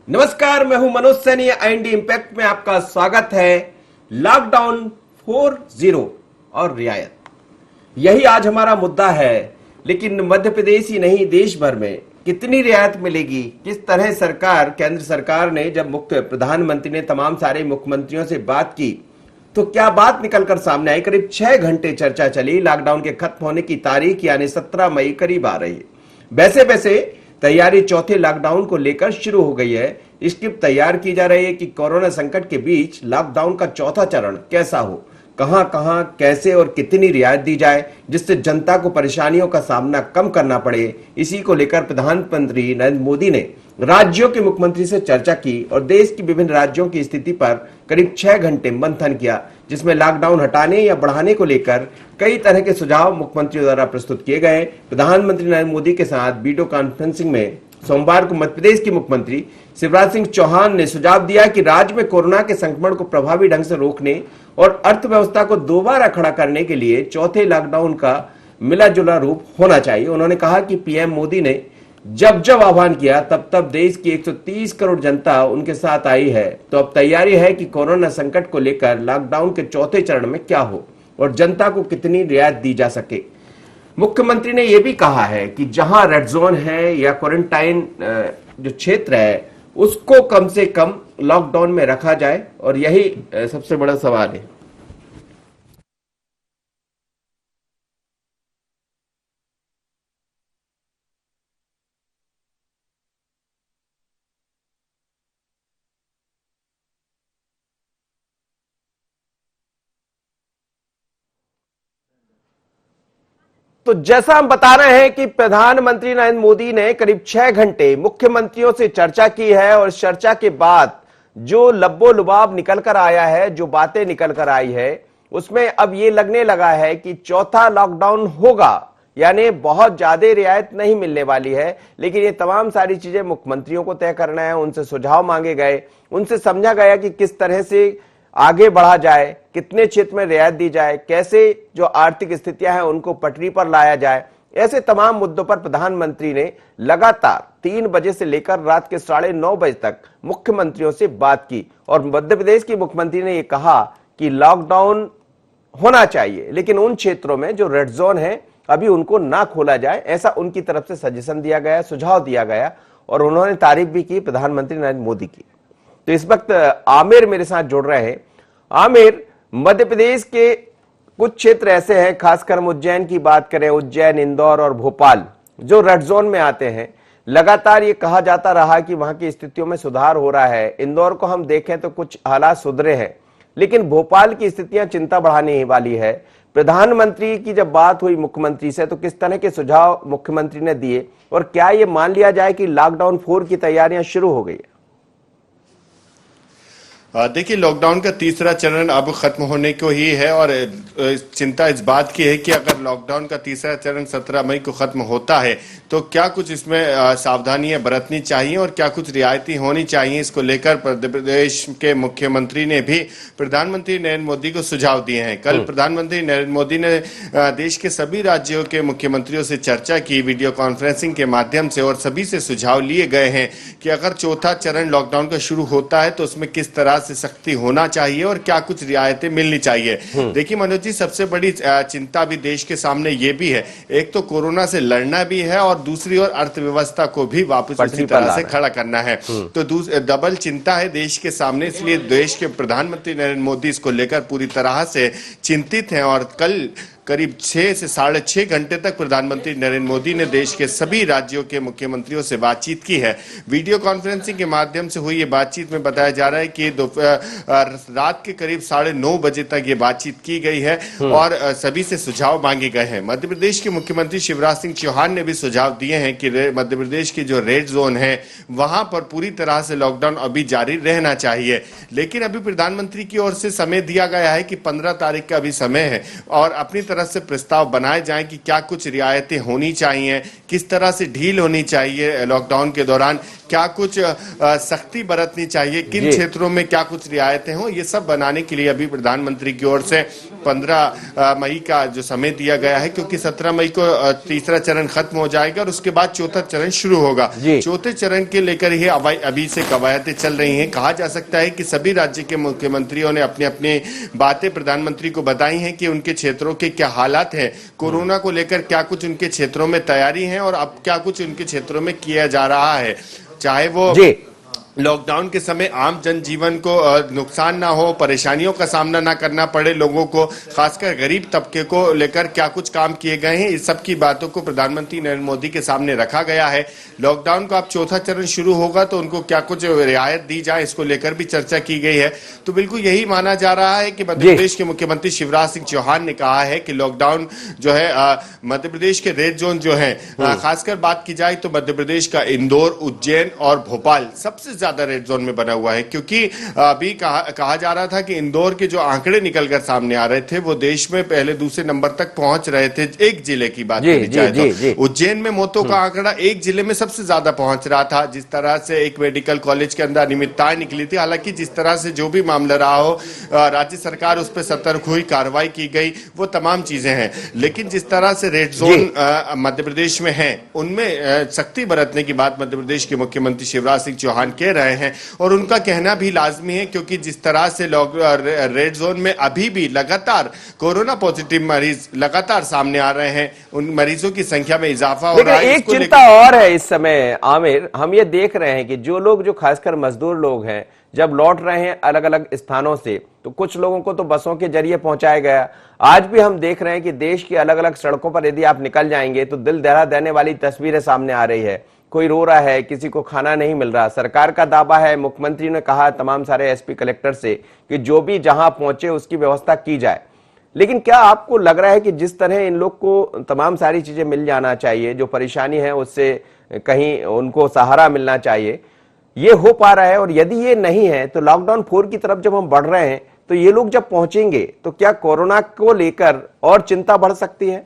नमस्कार, मैं हूं मनोज सैनी। आईएनडी इंपैक्ट में आपका स्वागत है। लॉकडाउन 4.0 और रियायत, यही आज हमारा मुद्दा है। लेकिन मध्य प्रदेश ही नहीं, देश भर में कितनी रियायत मिलेगी? किस तरह सरकार, केंद्र सरकार ने जब मुख्य प्रधानमंत्री ने तमाम सारे मुख्यमंत्रियों से बात की तो क्या बात निकलकर सामने आई? करीब 6 घंटे चर्चा चली। लॉकडाउन के खत्म होने की तारीख यानी 17 मई करीब आ रही है। वैसे वैसे तैयारी चौथे लॉकडाउन को लेकर शुरू हो गई है। स्क्रिप्ट तैयार की जा रही है कि कोरोना संकट के बीच लॉकडाउन का चौथा चरण कैसा हो, कहां कहां कैसे और कितनी रियायत दी जाए जिससे जनता को परेशानियों का सामना कम करना पड़े। इसी को लेकर प्रधानमंत्री नरेंद्र मोदी ने राज्यों के मुख्यमंत्री से चर्चा की और देश की विभिन्न राज्यों की स्थिति पर करीब 6 घंटे मंथन किया, जिसमें लॉकडाउन हटाने या बढ़ाने को लेकर कई तरह के सुझाव मुख्यमंत्रियों द्वारा प्रस्तुत किए गए। प्रधानमंत्री नरेंद्र मोदी के साथ वीडियो कॉन्फ्रेंसिंग में सोमवार को मध्य प्रदेश के मुख्यमंत्री शिवराज सिंह चौहान ने सुझाव दिया कि राज्य में कोरोना के संक्रमण को प्रभावी ढंग से रोकने और अर्थव्यवस्था को दोबारा खड़ा करने के लिए चौथे लॉकडाउन का मिला जुला रूप होना चाहिए। उन्होंने कहा कि पीएम मोदी ने जब जब आह्वान किया तब तब देश की 130 करोड़ जनता उनके साथ आई है, तो अब तैयारी है कि कोरोना संकट को लेकर लॉकडाउन के चौथे चरण में क्या हो और जनता को कितनी रियायत दी जा सके। मुख्यमंत्री ने यह भी कहा है कि जहां रेड जोन है या क्वारंटाइन जो क्षेत्र है उसको कम से कम लॉकडाउन में रखा जाए, और यही सबसे बड़ा सवाल है। तो जैसा हम बता रहे हैं कि प्रधानमंत्री नरेंद्र मोदी ने करीब 6 घंटे मुख्यमंत्रियों से चर्चा की है और इस चर्चा के बाद जो लब्बो लुबाब निकल कर आया है, जो बातें निकल कर आई है, उसमें अब ये लगने लगा है कि चौथा लॉकडाउन होगा, यानी बहुत ज्यादा रियायत नहीं मिलने वाली है। लेकिन ये तमाम सारी चीजें मुख्यमंत्रियों को तय करना है। उनसे सुझाव मांगे गए, उनसे समझा गया कि किस तरह से आगे बढ़ा जाए, कितने क्षेत्र में रियायत दी जाए, कैसे जो आर्थिक स्थितियां हैं उनको पटरी पर लाया जाए। ऐसे तमाम मुद्दों पर प्रधानमंत्री ने लगातार 3 बजे से लेकर रात के 9:30 बजे तक मुख्यमंत्रियों से बात की और मध्य प्रदेश के मुख्यमंत्री ने यह कहा कि लॉकडाउन होना चाहिए, लेकिन उन क्षेत्रों में जो रेड जोन है अभी उनको ना खोला जाए, ऐसा उनकी तरफ से सजेशन दिया गया, सुझाव दिया गया। और उन्होंने तारीफ भी की प्रधानमंत्री नरेंद्र मोदी की। तो इस वक्त आमिर मेरे साथ जुड़ रहे हैं। आमिर, मध्य प्रदेश के कुछ क्षेत्र ऐसे हैं, खासकर हम उज्जैन की बात करें, उज्जैन, इंदौर और भोपाल जो रेड जोन में आते हैं, लगातार ये कहा जाता रहा कि वहां की स्थितियों में सुधार हो रहा है। इंदौर को हम देखें तो कुछ हालात सुधरे हैं, लेकिन भोपाल की स्थितियां चिंता बढ़ाने वाली है। प्रधानमंत्री की जब बात हुई मुख्यमंत्री से तो किस तरह के सुझाव मुख्यमंत्री ने दिए और क्या ये मान लिया जाए कि लॉकडाउन 4 की तैयारियां शुरू हो गई है? देखिए, लॉकडाउन का तीसरा चरण अब खत्म होने को ही है और चिंता इस बात की है कि अगर लॉकडाउन का तीसरा चरण 17 मई को खत्म होता है तो क्या कुछ इसमें सावधानियां बरतनी चाहिए और क्या कुछ रियायती होनी चाहिए। इसको लेकर प्रदेश के मुख्यमंत्री ने भी प्रधानमंत्री नरेंद्र मोदी को सुझाव दिए हैं। कल प्रधानमंत्री नरेंद्र मोदी ने देश के सभी राज्यों के मुख्यमंत्रियों से चर्चा की वीडियो कॉन्फ्रेंसिंग के माध्यम से, और सभी से सुझाव लिए गए हैं कि अगर चौथा चरण लॉकडाउन का शुरू होता है तो उसमें किस तरह से सख्ती होना चाहिए और क्या कुछ रियायतें मिलनी चाहिए। देखिए मनोज जी, सबसे बड़ी चिंता भी देश के सामने ये भी है, एक तो कोरोना से लड़ना भी है और दूसरी ओर अर्थव्यवस्था को भी वापस उसी तरह से खड़ा करना है। तो डबल चिंता है देश के सामने, इसलिए देश के प्रधानमंत्री नरेंद्र मोदी इसको लेकर पूरी तरह से चिंतित हैं। और कल करीब 6 से 6.5 घंटे तक प्रधानमंत्री नरेंद्र मोदी ने देश के सभी राज्यों के मुख्यमंत्रियों से बातचीत की है। वीडियो कॉन्फ्रेंसिंग के माध्यम से हुई ये बातचीत में बताया जा रहा है कि रात के करीब 9:30 बजे तक ये बातचीत की गई है और सभी से सुझाव मांगे गए हैं। मध्य प्रदेश के मुख्यमंत्री शिवराज सिंह चौहान ने भी सुझाव दिए हैं कि मध्य प्रदेश की जो रेड जोन है वहां पर पूरी तरह से लॉकडाउन अभी जारी रहना चाहिए। लेकिन अभी प्रधानमंत्री की ओर से समय दिया गया है कि 15 तारीख का अभी समय है और अपनी तरह से प्रस्ताव बनाए जाएं कि क्या कुछ रियायतें होनी चाहिए, किस तरह से ढील होनी चाहिए लॉकडाउन के दौरान, क्या कुछ सख्ती बरतनी चाहिए, किन क्षेत्रों में क्या कुछ रियायतें हों, ये सब बनाने के लिए अभी प्रधानमंत्री की ओर से 15 मई का जो समय दिया गया है, क्योंकि 17 मई को तीसरा चरण खत्म हो जाएगा और उसके बाद चौथा चरण शुरू होगा। चौथे चरण के लेकर ही अभी से कवायदें चल रही हैं। कहा जा सकता है कि सभी राज्य के मुख्यमंत्रियों ने अपनी अपनी बातें प्रधानमंत्री को बताई हैं कि उनके क्षेत्रों के क्या हालात हैं, कोरोना को लेकर क्या कुछ उनके क्षेत्रों में तैयारी है और अब क्या कुछ उनके क्षेत्रों में किया जा रहा है, चाहे वो लॉकडाउन के समय आम जनजीवन को नुकसान ना हो, परेशानियों का सामना ना करना पड़े लोगों को, खासकर गरीब तबके को लेकर क्या कुछ काम किए गए हैं, इस सब की बातों को प्रधानमंत्री नरेंद्र मोदी के सामने रखा गया है। लॉकडाउन का अब चौथा चरण शुरू होगा तो उनको क्या कुछ रियायत दी जाए, इसको लेकर भी चर्चा की गई है। तो बिल्कुल यही माना जा रहा है कि मध्य प्रदेश के मुख्यमंत्री शिवराज सिंह चौहान ने कहा है कि लॉकडाउन जो है मध्य प्रदेश के रेड जोन जो है, खासकर बात की जाए तो मध्य प्रदेश का इंदौर, उज्जैन और भोपाल सबसे ज्यादा रेड जोन में बना हुआ है, क्योंकि अभी कहा जा रहा था कि इंदौर के जो आंकड़े निकलकर सामने आ रहे थे वो देश में पहले दूसरे नंबर तक पहुंच रहे थे। एक जिले की बात करी जाए तो उज्जैन में मौतों का आंकड़ा एक जिले में सबसे ज्यादा पहुंच रहा था। जिस तरह से एक मेडिकल कॉलेज के अंदर अनियमितताएं निकली थी, हालांकि जिस तरह से जो भी मामला रहा हो, राज्य सरकार उस पर सतर्क हुई, कार्रवाई की गई, वो तमाम चीजें हैं। लेकिन जिस तरह से रेड जोन मध्य प्रदेश में है, उनमें सख्ती बरतने की बात मध्य प्रदेश के मुख्यमंत्री शिवराज सिंह चौहान कह रहे हैं और उनका कहना भी लाजमी है, क्योंकि जिस तरह से रेड जोन में अभी भी लगातार कोरोना पॉजिटिव मरीज लगातार सामने आ रहे हैं, उन मरीजों की संख्या में इजाफा हो रहा है। एक चिंता और है इस समय आमिर, हम ये देख रहे हैं कि जो लोग, जो खासकर मजदूर लोग हैं, जब लौट रहे हैं अलग अलग स्थानों से, तो कुछ लोगों को तो बसों के जरिए पहुंचाया गया। आज भी हम देख रहे हैं कि देश की अलग अलग सड़कों पर यदि आप निकल जाएंगे तो दिल दहला देने वाली तस्वीरें सामने आ रही है। कोई रो रहा है, किसी को खाना नहीं मिल रहा। सरकार का दावा है, मुख्यमंत्री ने कहा तमाम सारे एसपी कलेक्टर से कि जो भी जहां पहुंचे उसकी व्यवस्था की जाए। लेकिन क्या आपको लग रहा है कि जिस तरह इन लोग को तमाम सारी चीजें मिल जाना चाहिए, जो परेशानी है उससे कहीं उनको सहारा मिलना चाहिए, ये हो पा रहा है? और यदि ये नहीं है तो लॉकडाउन 4 की तरफ जब हम बढ़ रहे हैं तो ये लोग जब पहुंचेंगे तो क्या कोरोना को लेकर और चिंता बढ़ सकती है?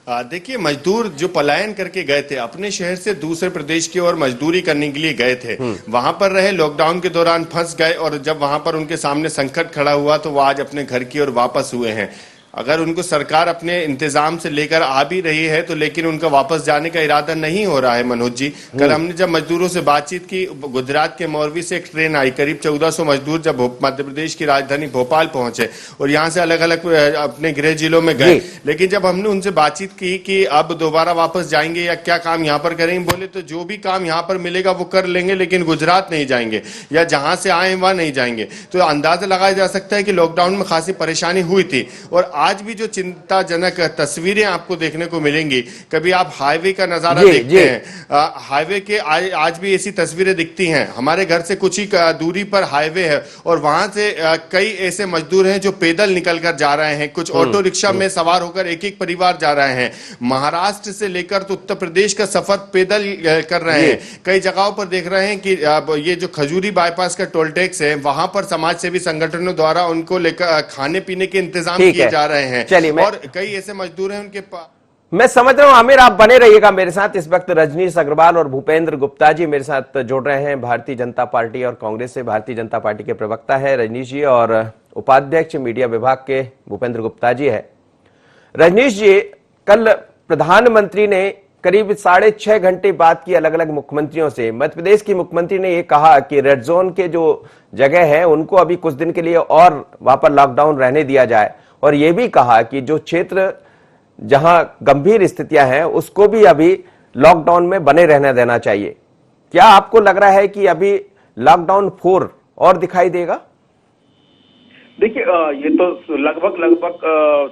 देखिए, मजदूर जो पलायन करके गए थे, अपने शहर से दूसरे प्रदेश की ओर मजदूरी करने के लिए गए थे, वहां पर रहे, लॉकडाउन के दौरान फंस गए और जब वहां पर उनके सामने संकट खड़ा हुआ तो वो आज अपने घर की ओर वापस हुए हैं। अगर उनको सरकार अपने इंतजाम से लेकर आ भी रही है तो लेकिन उनका वापस जाने का इरादा नहीं हो रहा है। मनोज जी, कल हमने जब मजदूरों से बातचीत की, गुजरात के मोरबी से एक ट्रेन आई, करीब 1400 मजदूर जब मध्य प्रदेश की राजधानी भोपाल पहुंचे और यहां से अलग अलग अपने गृह जिलों में गए। लेकिन जब हमने उनसे बातचीत की कि अब दोबारा वापस जाएंगे या क्या काम यहाँ पर करेंगे, बोले तो जो भी काम यहाँ पर मिलेगा वो कर लेंगे, लेकिन गुजरात नहीं जाएंगे या जहां से आए वहां नहीं जाएंगे। तो अंदाजा लगाया जा सकता है कि लॉकडाउन में खासी परेशानी हुई थी। और आज भी जो चिंताजनक तस्वीरें आपको देखने को मिलेंगी, कभी आप हाईवे का नजारा देखते हैं, हाईवे के आज भी ऐसी तस्वीरें दिखती हैं। हमारे घर से कुछ ही दूरी पर हाईवे है और वहां से कई ऐसे मजदूर हैं जो पैदल निकल कर जा रहे हैं, कुछ ऑटो रिक्शा में सवार होकर एक एक परिवार जा रहे हैं। महाराष्ट्र से लेकर तो उत्तर प्रदेश का सफर पैदल कर रहे हैं। कई जगहों पर देख रहे हैं कि ये जो खजूरी बाईपास का टोल टैक्स है, वहां पर समाज सेवी संगठनों द्वारा उनको लेकर खाने पीने के इंतजाम किए जा रहे हैं। और कई ऐसे मजदूर हैं उनके पास। मैं समझ रहा हूं आमिर, आप बने रहिएगा मेरे साथ। इस वक्त रजनीश अग्रवाल और भूपेंद्र गुप्ता जी मेरे साथ जुड़ रहे हैं, भारतीय जनता पार्टी और कांग्रेस से। भारतीय जनता पार्टी के प्रवक्ता है रजनीश जी और उपाध्यक्ष मीडिया विभाग के भूपेंद्र गुप्ता जी है। रजनीश जी, कल प्रधानमंत्री ने करीब 6.5 घंटे बात की अलग अलग मुख्यमंत्रियों से। मध्य प्रदेश की मुख्यमंत्री ने यह कहा कि रेड जोन के जो जगह है उनको अभी कुछ दिन के लिए और वहां पर लॉकडाउन रहने दिया जाए, और यह भी कहा कि जो क्षेत्र जहां गंभीर स्थितियां हैं उसको भी अभी लॉकडाउन में बने रहने देना चाहिए। क्या आपको लग रहा है कि अभी लॉकडाउन 4 और दिखाई देगा? देखिए, ये तो लगभग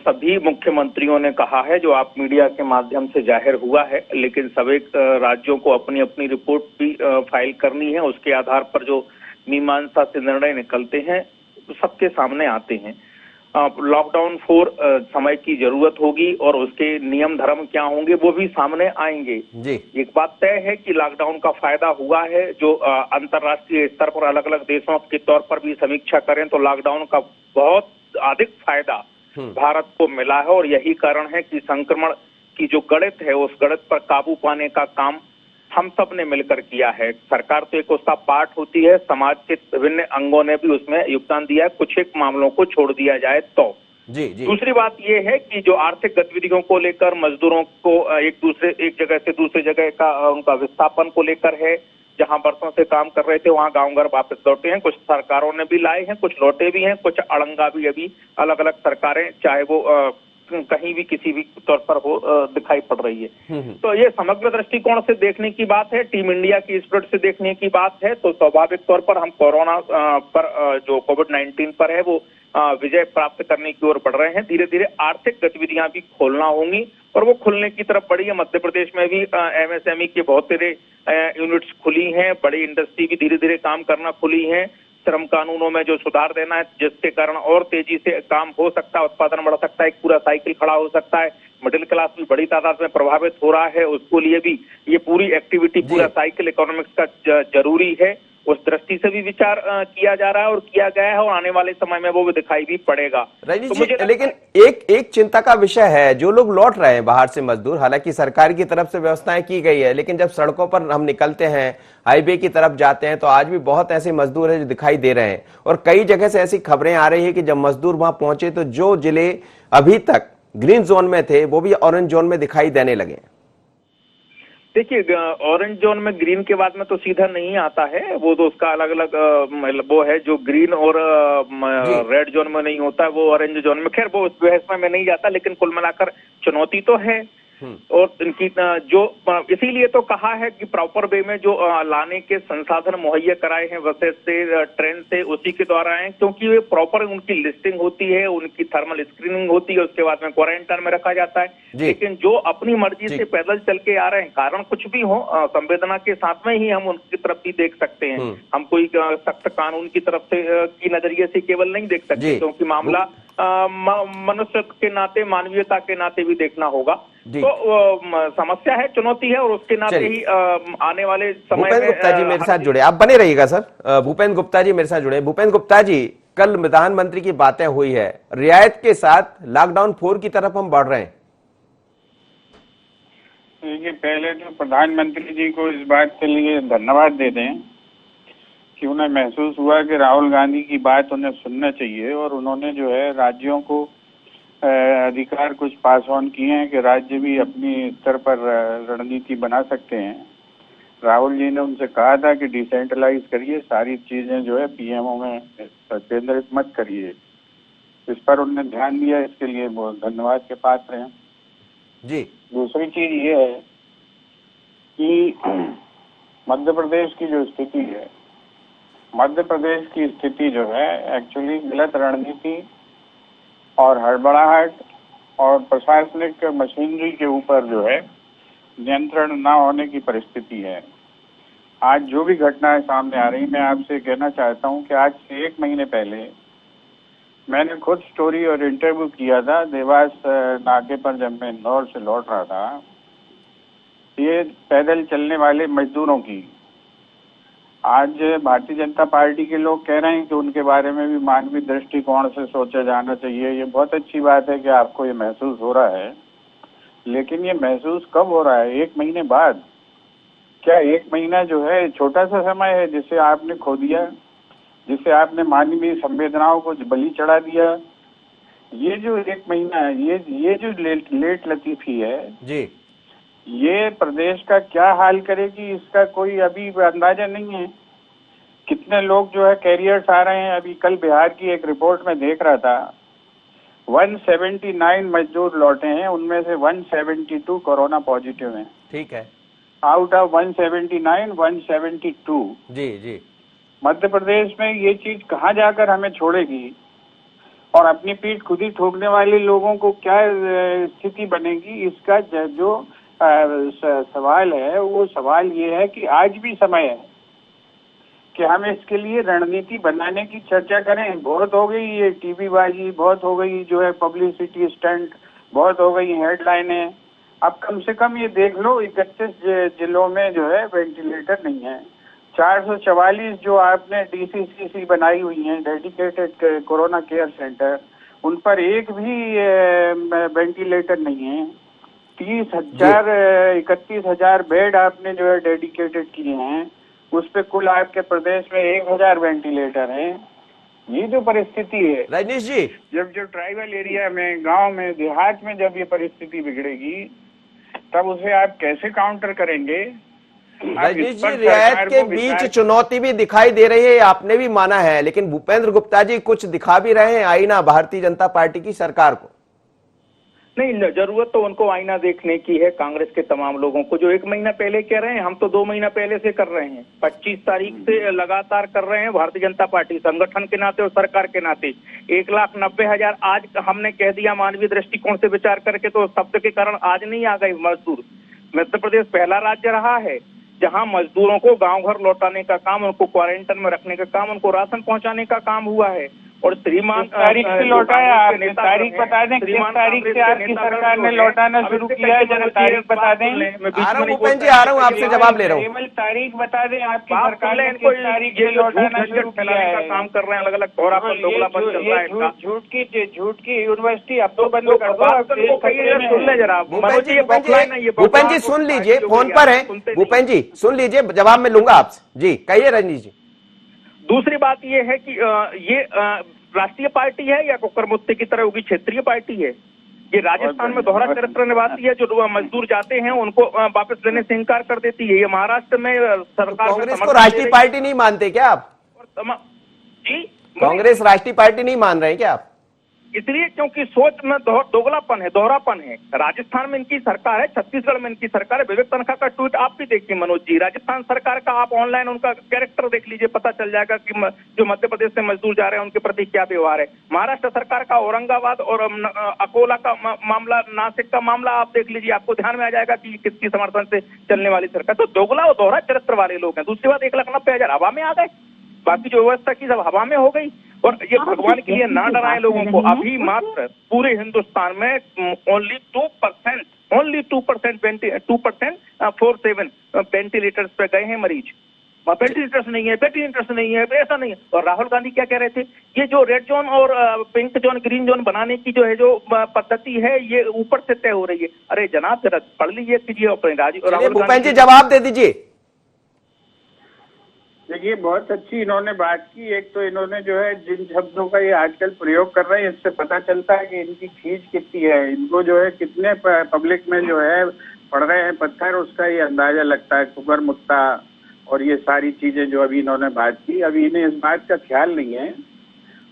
सभी मुख्यमंत्रियों ने कहा है, जो आप मीडिया के माध्यम से जाहिर हुआ है। लेकिन सभी राज्यों को अपनी अपनी रिपोर्ट भी फाइल करनी है, उसके आधार पर जो मीमांसा से निर्णय निकलते हैं सबके सामने आते हैं। लॉकडाउन 4 समय की जरूरत होगी और उसके नियम धर्म क्या होंगे वो भी सामने आएंगे जी। एक बात तय है कि लॉकडाउन का फायदा हुआ है। जो अंतर्राष्ट्रीय स्तर पर अलग अलग देशों के तौर पर भी समीक्षा करें तो लॉकडाउन का बहुत अधिक फायदा भारत को मिला है, और यही कारण है कि संक्रमण की जो गणित है उस गणित पर काबू पाने का काम हम सब ने मिलकर किया है। सरकार तो एक उसका पार्ट होती है, समाज के विभिन्न अंगों ने भी उसमें योगदान दिया है, कुछ एक मामलों को छोड़ दिया जाए तो। जी जी। दूसरी बात यह है कि जो आर्थिक गतिविधियों को लेकर मजदूरों को एक जगह से दूसरी जगह का उनका विस्थापन को लेकर है, जहां बरसों से काम कर रहे थे वहां गांव घर वापस लौटे हैं, कुछ सरकारों ने भी लाए हैं, कुछ लौटे भी हैं, कुछ अड़ंगा भी अभी अलग अलग सरकारें चाहे वो कहीं भी किसी भी तौर पर हो दिखाई पड़ रही है। तो ये समग्र दृष्टिकोण से देखने की बात है, टीम इंडिया की स्पिरिट से देखने की बात है। तो स्वाभाविक तौर पर हम कोरोना पर जो कोविड-19 पर है वो विजय प्राप्त करने की ओर बढ़ रहे हैं। धीरे धीरे आर्थिक गतिविधियां भी खोलना होंगी और वो खुलने की तरफ बढ़ी है। मध्य प्रदेश में भी एमएसएमई के बहुत सारे यूनिट्स खुली हैं, बड़ी इंडस्ट्री भी धीरे धीरे काम करना खुली हैं। श्रम कानूनों में जो सुधार देना है जिसके कारण और तेजी से काम हो सकता है, उत्पादन बढ़ सकता है, एक पूरा साइकिल खड़ा हो सकता है, मिडिल क्लास भी बड़ी तादाद में प्रभावित हो रहा है, उसको लिए भी ये पूरी एक्टिविटी पूरा साइकिल इकोनॉमिक्स का जरूरी है। उस दृष्टि से भी विचार किया जा रहा है और किया गया है और आने वाले समय में वो भी दिखाई भी पड़ेगा। रजनीश जी, लेकिन एक चिंता का विषय है, जो लोग लौट रहे हैं बाहर से मजदूर, हालांकि सरकार की तरफ से व्यवस्थाएं की गई है, लेकिन जब सड़कों पर हम निकलते हैं, हाईवे की तरफ जाते हैं, तो आज भी बहुत ऐसे मजदूर हैं जो दिखाई दे रहे हैं। और कई जगह से ऐसी खबरें आ रही है कि जब मजदूर वहां पहुंचे तो जो जिले अभी तक ग्रीन जोन में थे वो भी ऑरेंज जोन में दिखाई देने लगे। देखिए, ऑरेंज जोन में ग्रीन के बाद में तो सीधा नहीं आता है, वो तो उसका अलग अलग वो है। जो ग्रीन और रेड जोन में नहीं होता वो ऑरेंज जोन में, खैर वो उस बहस में नहीं जाता, लेकिन कुल मिलाकर चुनौती तो है। और इनकी जो इसीलिए तो कहा है कि प्रॉपर वे में जो लाने के संसाधन मुहैया कराए हैं बसेस से, ट्रेन से, उसी के द्वारा आए, क्योंकि वे प्रॉपर उनकी लिस्टिंग होती है, उनकी थर्मल स्क्रीनिंग होती है, उसके बाद में क्वारंटाइन में रखा जाता है। लेकिन जो अपनी मर्जी से पैदल चल के आ रहे हैं, कारण कुछ भी हो, संवेदना के साथ में ही हम उनकी तरफ भी देख सकते हैं। हम कोई सख्त कानून की तरफ से की नजरिए से केवल नहीं देख सकते, क्योंकि मामला मनुष्य के नाते, मानवीयता के नाते भी देखना होगा। तो समस्या है, चुनौती है, और उसके नाते ही आने वाले समय में। भूपेंद्र गुप्ता जी मेरे साथ जुड़े, आप बने रहिएगा सर। भूपेंद्र गुप्ता जी मेरे साथ जुड़े। भूपेंद्र गुप्ता जी, कल प्रधानमंत्री की बातें हुई है, रियायत के साथ लॉकडाउन 4 की तरफ हम बढ़ रहे हैं। देखिए, पहले तो प्रधानमंत्री जी को इस बात के लिए धन्यवाद दे दें कि उन्हें महसूस हुआ कि राहुल गांधी की बात उन्हें सुनना चाहिए, और उन्होंने जो है राज्यों को अधिकार कुछ पास ऑन किए हैं कि राज्य भी अपनी स्तर पर रणनीति बना सकते हैं। राहुल जी ने उनसे कहा था कि डिसेंट्रलाइज करिए, सारी चीजें जो है पीएमओ में केंद्रित मत करिए। इस पर उन्होंने ध्यान दिया, इसके लिए बहुत धन्यवाद के पात्र हैं जी। दूसरी चीज ये है कि मध्य प्रदेश की जो स्थिति है, मध्य प्रदेश की स्थिति जो है एक्चुअली गलत रणनीति और हड़बड़ाहट और प्रशासनिक मशीनरी के ऊपर जो है नियंत्रण न होने की परिस्थिति है। आज जो भी घटनाएं सामने आ रही, मैं आपसे कहना चाहता हूं कि आज से 1 महीने पहले मैंने खुद स्टोरी और इंटरव्यू किया था देवास नाके पर, जब मैं इंदौर से लौट रहा था। ये पैदल चलने वाले मजदूरों की, आज भारतीय जनता पार्टी के लोग कह रहे हैं कि उनके बारे में भी मानवीय दृष्टिकोण से सोचा जाना चाहिए। ये बहुत अच्छी बात है कि आपको ये महसूस हो रहा है, लेकिन ये महसूस कब हो रहा है? 1 महीने बाद? क्या 1 महीना जो है छोटा सा समय है जिसे आपने खो दिया, जिसे आपने मानवीय संवेदनाओं को बलि चढ़ा दिया? ये जो 1 महीना है, ये जो लेट लतीफी है जी, ये प्रदेश का क्या हाल करेगी, इसका कोई अभी अंदाजा नहीं है। कितने लोग जो है कैरियर्स आ रहे हैं। अभी कल बिहार की एक रिपोर्ट में देख रहा था, 179 मजदूर लौटे हैं, उनमें से 172 कोरोना पॉजिटिव हैं। ठीक है। Out of 179, 172। जी जी। मध्य प्रदेश में ये चीज कहाँ जाकर हमें छोड़ेगी, और अपनी पीठ खुद ही ठोकने वाले लोगों को क्या स्थिति बनेगी, इसका जो सवाल है, वो सवाल ये है कि आज भी समय है कि हम इसके लिए रणनीति बनाने की चर्चा करें। बहुत हो गई ये टीवी बाजी, बहुत हो गई जो है पब्लिसिटी स्टंट, बहुत हो गई हेडलाइनें। अब कम से कम ये देख लो, 31 जिलों में जो है वेंटिलेटर नहीं है। 444 जो आपने डीसीसीसी बनाई हुई है, डेडिकेटेड कोरोना केयर सेंटर, उन पर एक भी वेंटिलेटर नहीं है। 31,000 बेड आपने जो है डेडिकेटेड किए हैं, उस पे कुल आपके प्रदेश में 1,000 वेंटिलेटर हैं। ये जो परिस्थिति है, रजनीश जी, जब जो ट्राइबल एरिया में, गांव में, देहात में जब ये परिस्थिति बिगड़ेगी, तब उसे आप कैसे काउंटर करेंगे? रजनीश जी, रियायत के बीच चुनौती भी दिखाई दे रही है, आपने भी माना है, लेकिन भूपेंद्र गुप्ता जी कुछ दिखा भी रहे हैं आईना भारतीय जनता पार्टी की सरकार को। नहीं, जरूरत तो उनको आईना देखने की है, कांग्रेस के तमाम लोगों को। जो 1 महीना पहले कह रहे हैं, हम तो 2 महीना पहले से कर रहे हैं। 25 तारीख से लगातार कर रहे हैं। भारतीय जनता पार्टी संगठन के नाते और सरकार के नाते 1,90,000 आज हमने कह दिया मानवीय दृष्टिकोण से विचार करके, तो शब्द के कारण आज नहीं आ गए मजदूर। मध्य प्रदेश पहला राज्य रहा है जहां मजदूरों को गांव घर लौटाने का काम, उनको क्वारंटाइन में रखने का काम, उनको राशन पहुंचाने का काम हुआ है। और श्रीमान तारीख से लौटाया आपने, तारीख बता दें किस तारीख से आपकी सरकार ने लौटाना शुरू किया है, जरा तारीख बता दें। आ रहा हूँ भूपेंद्र जी, आ रहा हूँ, आपसे जवाब ले रहा हूँ। केवल तारीख बता दें आपकी सरकार ने किस तारीख से लौटाना शुरू किया है। काम कर रहे हैं, अलग अलग दोहरापन दोगलापन चल रहा है। झूठ की यूनिवर्सिटी अब तो बंद कर दो। सुन ले जरा भूपेंद्र जी सुन लीजिए, फोन पर है भूपेंद्र जी, सुन लीजिए, जवाब मैं लूंगा आपसे। जी कहिए रजनीश जी। दूसरी बात ये है कि ये राष्ट्रीय पार्टी है या कुकरमुत्ते की तरह होगी क्षेत्रीय पार्टी है? ये राजस्थान में दोहरा चरित्र निभाती है, जो मजदूर जाते हैं उनको वापस लेने से इंकार कर देती है। ये महाराष्ट्र में सरकार कांग्रेस को राष्ट्रीय पार्टी नहीं मानते क्या आप? जी, कांग्रेस राष्ट्रीय पार्टी नहीं मान रहे हैं क्या आप? इसलिए क्योंकि सोच में दोगलापन है, दोहरापन है। राजस्थान में इनकी सरकार है, छत्तीसगढ़ में इनकी सरकार है। विवेक तनखा का ट्वीट आप भी देखिए मनोज जी, राजस्थान सरकार का आप ऑनलाइन उनका कैरेक्टर देख लीजिए, पता चल जाएगा कि जो मध्य प्रदेश से मजदूर जा रहे हैं उनके प्रति क्या व्यवहार है। महाराष्ट्र सरकार का औरंगाबाद और अकोला का मामला, नासिक का मामला आप देख लीजिए, आपको ध्यान में आ जाएगा कि किसकी समर्थन से चलने वाली सरकार। तो दोगला और दोहरा चरित्र वाले लोग हैं। दूसरी बात, 1,90,000 हवा में आ गए, बाकी जो व्यवस्था की सब हवा में हो गई। और ये भगवान के लिए ना डराएं लोगों को। अभी मात्र पूरे हिंदुस्तान में ओनली 2% 2% वेंटिलेटर्स पे गए हैं मरीज। वेंटिलेटर्स नहीं है, वेंटिलेटर्स नहीं है, ऐसा नहीं है। और राहुल गांधी क्या कह रहे थे, ये जो रेड जोन और पिंक जोन, ग्रीन जोन बनाने की जो है जो पद्धति है, ये ऊपर से तय हो रही है। अरे जनाब, जरा पढ़ लीजिए कीजिए अपने राहुल भूपेंद्र जी जवाब दे दीजिए। देखिए, बहुत अच्छी इन्होंने बात की। एक तो इन्होंने जो है जिन शब्दों का ये आजकल प्रयोग कर रहे हैं, इससे पता चलता है कि इनकी खींच कितनी है। इनको जो है कितने पब्लिक में जो है पड़ रहे हैं पत्थर, उसका ये अंदाजा लगता है। कुकर मुत्ता और ये सारी चीजें जो अभी इन्होंने बात की, अभी इन्हें इस बात का ख्याल नहीं है।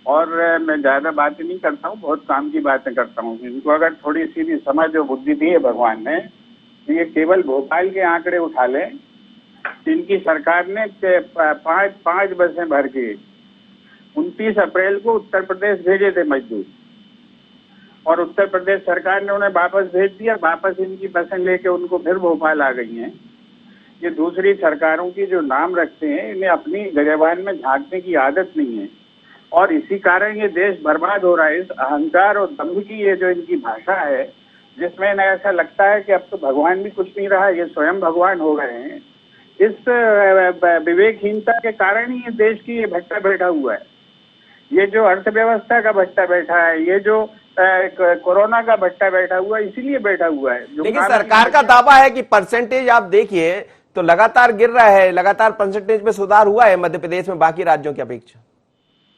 और मैं ज्यादा बातें नहीं करता हूँ, बहुत काम की बातें करता हूँ। इनको अगर थोड़ी सी भी समझ और बुद्धि दी है भगवान ने, तो ये केवल भोपाल के आंकड़े उठा लें। इनकी सरकार ने 5 बसें भर के 29 अप्रैल को उत्तर प्रदेश भेजे थे मजदूर, और उत्तर प्रदेश सरकार ने उन्हें वापस भेज दिया। वापस इनकी बसें लेके उनको फिर भोपाल आ गई हैं। ये दूसरी सरकारों की जो नाम रखते हैं, इन्हें अपनी गिरेबान में झांकने की आदत नहीं है, और इसी कारण ये देश बर्बाद हो रहा है। इस अहंकार और दम्भ की ये जो इनकी भाषा है, जिसमें इन्हें ऐसा लगता है कि अब तो भगवान भी कुछ नहीं रहा, ये स्वयं भगवान हो गए हैं। इस विवेकहीनता के कारण ही ये देश की ये भट्टा बैठा हुआ है। ये जो अर्थव्यवस्था का भट्टा बैठा है, ये जो कोरोना का भट्टा बैठा हुआ है, इसीलिए बैठा हुआ है। लेकिन सरकार का दावा है कि परसेंटेज आप देखिए तो लगातार गिर रहा है, लगातार परसेंटेज में सुधार हुआ है मध्य प्रदेश में बाकी राज्यों की अपेक्षा।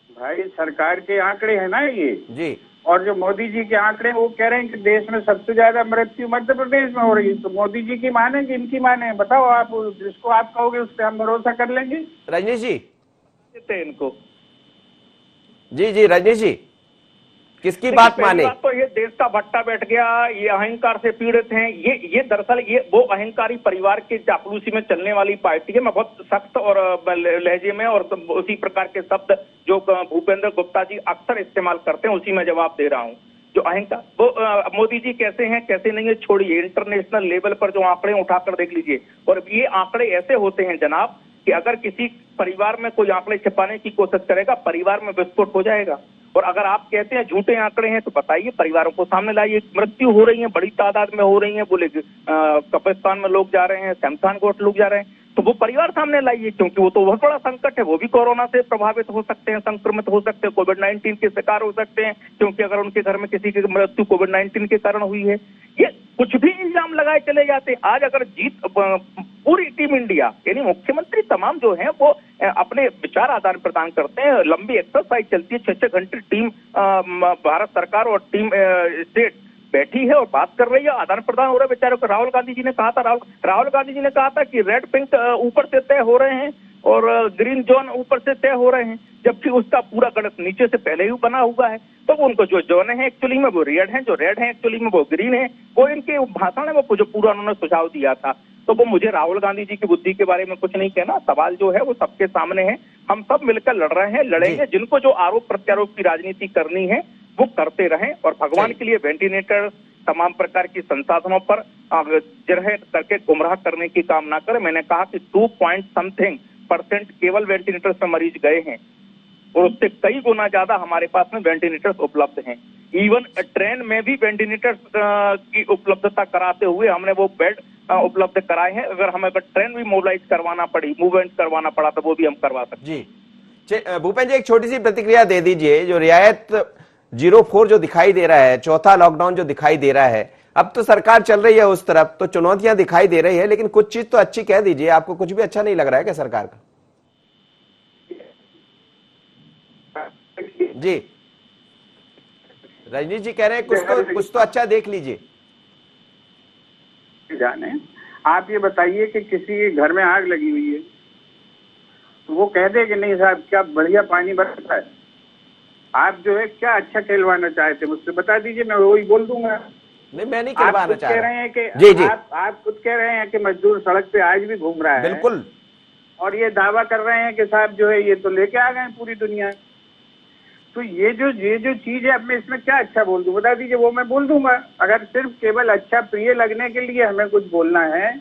भाई, सरकार के आंकड़े हैं ना ये जी, और जो मोदी जी के आंकड़े, वो कह रहे हैं कि देश में सबसे ज्यादा मृत्यु मध्य प्रदेश में हो रही है। तो मोदी जी की माने कि इनकी माने, बताओ आप। जिसको आप कहोगे उस पर हम भरोसा कर लेंगे। रजनीश जी इनको जी रजनीश जी, किसकी बात माने? तो ये देश का भट्टा बैठ गया, ये अहंकार से पीड़ित हैं। ये दरअसल ये वो अहंकारी परिवार के चापलूसी में चलने वाली पार्टी है। मैं बहुत सख्त और लहजे में और उसी प्रकार के शब्द जो भूपेंद्र गुप्ता जी अक्सर इस्तेमाल करते हैं, उसी में जवाब दे रहा हूँ। जो अहंकार, वो मोदी जी कैसे हैं कैसे नहीं है छोड़िए, इंटरनेशनल लेवल पर जो आंकड़े उठाकर देख लीजिए। और ये आंकड़े ऐसे होते हैं जनाब कि अगर किसी परिवार में कोई आंकड़े छिपाने की कोशिश करेगा, परिवार में विस्फोट हो जाएगा। और अगर आप कहते हैं झूठे आंकड़े हैं, तो बताइए, परिवारों को सामने लाइए। मृत्यु हो रही है, बड़ी तादाद में हो रही है। बोले कब्रिस्तान में लोग जा रहे हैं, शमशान घाट लोग जा रहे हैं। तो वो परिवार सामने लाइए, क्योंकि वो तो बहुत बड़ा संकट है, वो भी कोरोना से प्रभावित हो सकते हैं, संक्रमित हो सकते हैं, कोविड-19 के शिकार हो सकते हैं, क्योंकि अगर उनके घर में किसी की मृत्यु कोविड-19 के कारण हुई है। ये कुछ भी इल्जाम लगाए चले जाते। आज अगर जीत पूरी टीम इंडिया यानी मुख्यमंत्री तमाम जो है वो अपने विचार आदान प्रदान करते हैं, लंबी एक्सरसाइज चलती है, 6-6 घंटे टीम भारत सरकार और टीम स्टेट बैठी है और बात कर रही है, आदान प्रदान हो रहा है बेचारों को। राहुल गांधी जी ने कहा था राहुल गांधी जी ने कहा था कि रेड पिंक ऊपर से तय हो रहे हैं और ग्रीन जोन ऊपर से तय हो रहे हैं, जबकि उसका पूरा गणित नीचे से पहले ही बना हुआ है। तो उनको जो जोन है एक्चुअली में वो रेड है, जो रेड है एक्चुअली में वो ग्रीन है। वो इनके भाषण में वो जो पूरा उन्होंने सुझाव दिया था। तो वो मुझे राहुल गांधी जी की बुद्धि के बारे में कुछ नहीं कहना, सवाल जो है वो सबके सामने है। हम सब मिलकर लड़ रहे हैं, लड़ेंगे। जिनको जो आरोप प्रत्यारोप की राजनीति करनी है वो करते रहें और भगवान के लिए वेंटिलेटर तमाम प्रकार की संसाधनों पर जिरह करके गुमराह करने की काम ना करें। मैंने कहा कि 2% केवल वेंटिलेटर से मरीज गए हैं और उससे कई गुना ज्यादा हमारे पास में वेंटिलेटर्स उपलब्ध हैं। इवन ट्रेन में भी वेंटिलेटर्स की उपलब्धता कराते हुए हमने वो बेड उपलब्ध कराए हैं। अगर हमें ट्रेन भी मोबिलाइज करवाना पड़ी, मूवमेंट करवाना पड़ा, तो वो भी हम करवा सकते हैं। जी भूपेन जी, एक छोटी सी प्रतिक्रिया दे दीजिए। जो रियायत 04 जो दिखाई दे रहा है, चौथा लॉकडाउन जो दिखाई दे रहा है, अब तो सरकार चल रही है उस तरफ, तो चुनौतियां दिखाई दे रही है, लेकिन कुछ चीज तो अच्छी कह दीजिए। आपको कुछ भी अच्छा नहीं लग रहा है क्या सरकार का? जी रजनीश जी कह रहे हैं कुछ तो अच्छा देख लीजिए। जाने आप ये बताइए कि किसी के घर में आग लगी हुई है तो वो कह दे कि नहीं साहब क्या बढ़िया पानी बरसता है। आप जो है क्या अच्छा कहलवाना चाहते हैं मुझसे बता दीजिए, मैं वही बोल दूंगा। नहीं, मैं नहीं कहलवाना चाह रहा। कह रहे हैं कि जी आप खुद कह रहे हैं कि मजदूर सड़क पे आज भी घूम रहा है। बिल्कुल। और ये दावा कर रहे हैं कि साहब जो है ये तो लेके आ गए पूरी दुनिया। तो ये जो चीज है, अब मैं इसमें क्या अच्छा बोल दूं बता दीजिए, वो मैं बोल दूंगा। अगर सिर्फ केवल अच्छा प्रिय लगने के लिए हमें कुछ बोलना है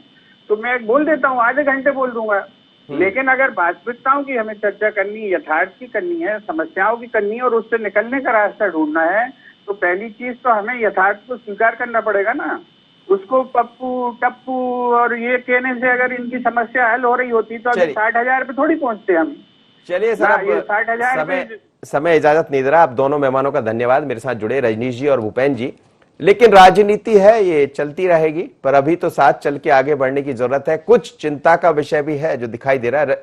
तो मैं बोल देता हूँ, आधे घंटे बोल दूंगा। लेकिन अगर वास्तविकताओं की हमें चर्चा करनी है, यथार्थ की करनी है, समस्याओं की करनी है और उससे निकलने का रास्ता ढूंढना है, तो पहली चीज तो हमें यथार्थ को स्वीकार करना पड़ेगा ना। उसको पप्पू टप्पू और ये कहने से अगर इनकी समस्या हल हो रही होती तो अभी 60,000 पे थोड़ी पहुंचते हम। चलिए सर, ये 60,000 समय इजाजत नहीं दे रहा। आप दोनों मेहमानों का धन्यवाद मेरे साथ जुड़े, रजनीश जी और भूपेन जी। लेकिन राजनीति है, ये चलती रहेगी, पर अभी तो साथ चल के आगे बढ़ने की जरूरत है। कुछ चिंता का विषय भी है जो दिखाई दे रहा है।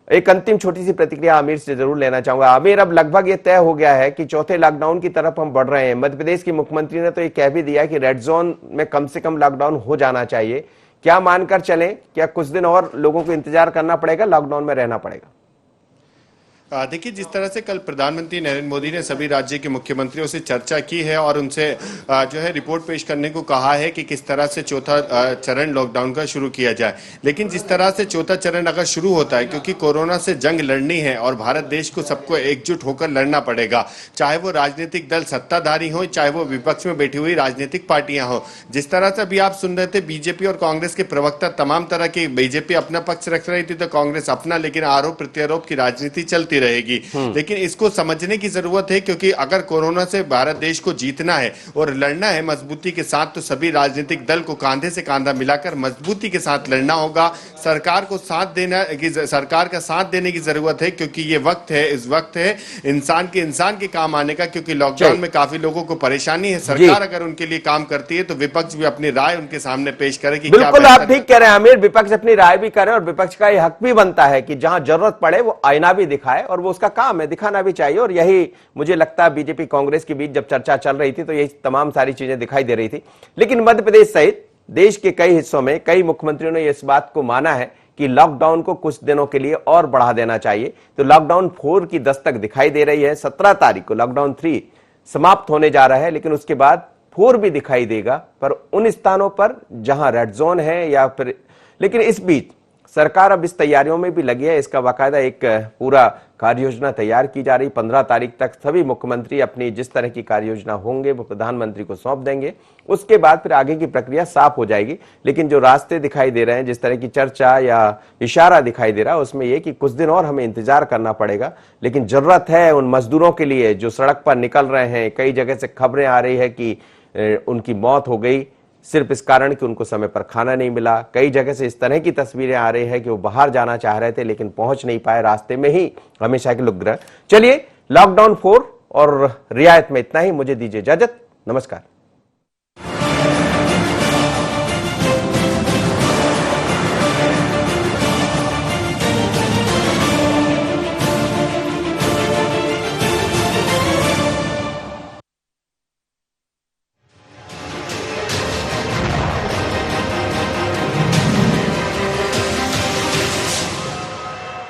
एक अंतिम छोटी सी प्रतिक्रिया आमिर से जरूर लेना चाहूंगा। आमिर, अब लगभग ये तय हो गया है कि चौथे लॉकडाउन की तरफ हम बढ़ रहे हैं। मध्य प्रदेश की मुख्यमंत्री ने तो ये कह भी दिया कि रेड जोन में कम से कम लॉकडाउन हो जाना चाहिए। क्या मानकर चलें, क्या कुछ दिन और लोगों को इंतजार करना पड़ेगा, लॉकडाउन में रहना पड़ेगा? देखिए, जिस तरह से कल प्रधानमंत्री नरेंद्र मोदी ने सभी राज्य के मुख्यमंत्रियों से चर्चा की है और उनसे जो है रिपोर्ट पेश करने को कहा है कि किस तरह से चौथा चरण लॉकडाउन का शुरू किया जाए। लेकिन जिस तरह से चौथा चरण अगर शुरू होता है, क्योंकि कोरोना से जंग लड़नी है और भारत देश को सबको एकजुट होकर लड़ना पड़ेगा, चाहे वो राजनीतिक दल सत्ताधारी हो, चाहे वो विपक्ष में बैठी हुई राजनीतिक पार्टियां हो। जिस तरह से अभी आप सुन रहे थे, बीजेपी और कांग्रेस के प्रवक्ता तमाम तरह की, बीजेपी अपना पक्ष रख रही थी तो कांग्रेस अपना, लेकिन आरोप प्रत्यारोप की राजनीति चलती रहेगी। लेकिन इसको समझने की जरूरत है, क्योंकि अगर कोरोना से भारत देश को जीतना है और लड़ना है मजबूती के साथ, तो सभी राजनीतिक दल को कांधे से कांधा मिलाकर मजबूती के साथ लड़ना होगा। सरकार को साथ देना, सरकार का साथ देने की जरूरत है, क्योंकि ये वक्त है, इस वक्त है इंसान के काम आने का। क्योंकि लॉकडाउन में काफी लोगों को परेशानी है। सरकार अगर उनके लिए काम करती है तो विपक्ष भी अपनी राय उनके सामने पेश करे कि बिल्कुल आप ठीक कह रहे हैं आमिर, विपक्ष अपनी राय भी करे और विपक्ष का यह हक भी बनता है कि जहां जरूरत पड़े वो आईना भी दिखाए, और वो उसका काम है, दिखाना भी चाहिए। और यही मुझे लगता है बीजेपी कांग्रेस के बीच जब चर्चा चल रही थी तो यही तमाम सारी चीजें दिखाई दे रही थी। लेकिन मध्य प्रदेश सहित देश के कई हिस्सों में कई मुख्यमंत्रियों ने इस बात को माना है कि लॉकडाउन को कुछ दिनों के लिए और बढ़ा देना चाहिए। तो लॉकडाउन 4 की दस्तक दिखाई दे रही है। 17 तारीख को लॉकडाउन 3 समाप्त होने जा रहा है, लेकिन उसके बाद 4 भी दिखाई देगा, पर उन स्थानों पर जहां रेड जोन है या फिर। लेकिन इस बीच सरकार अब इस तैयारियों में भी लगी है। इसका बाकायदा एक पूरा कार्य योजना तैयार की जा रही। 15 तारीख तक सभी मुख्यमंत्री अपनी जिस तरह की कार्य योजना होंगे वो प्रधानमंत्री को सौंप देंगे। उसके बाद फिर आगे की प्रक्रिया साफ हो जाएगी। लेकिन जो रास्ते दिखाई दे रहे हैं, जिस तरह की चर्चा या इशारा दिखाई दे रहा है, उसमें यह कि कुछ दिन और हमें इंतजार करना पड़ेगा। लेकिन जरूरत है उन मजदूरों के लिए जो सड़क पर निकल रहे हैं। कई जगह से खबरें आ रही है कि उनकी मौत हो गई, सिर्फ इस कारण कि उनको समय पर खाना नहीं मिला। कई जगह से इस तरह की तस्वीरें आ रही है कि वो बाहर जाना चाह रहे थे लेकिन पहुंच नहीं पाए, रास्ते में ही हमेशा के लोग। चलिए, लॉकडाउन 4 और रियायत में इतना ही। मुझे दीजिए इजाजत। नमस्कार।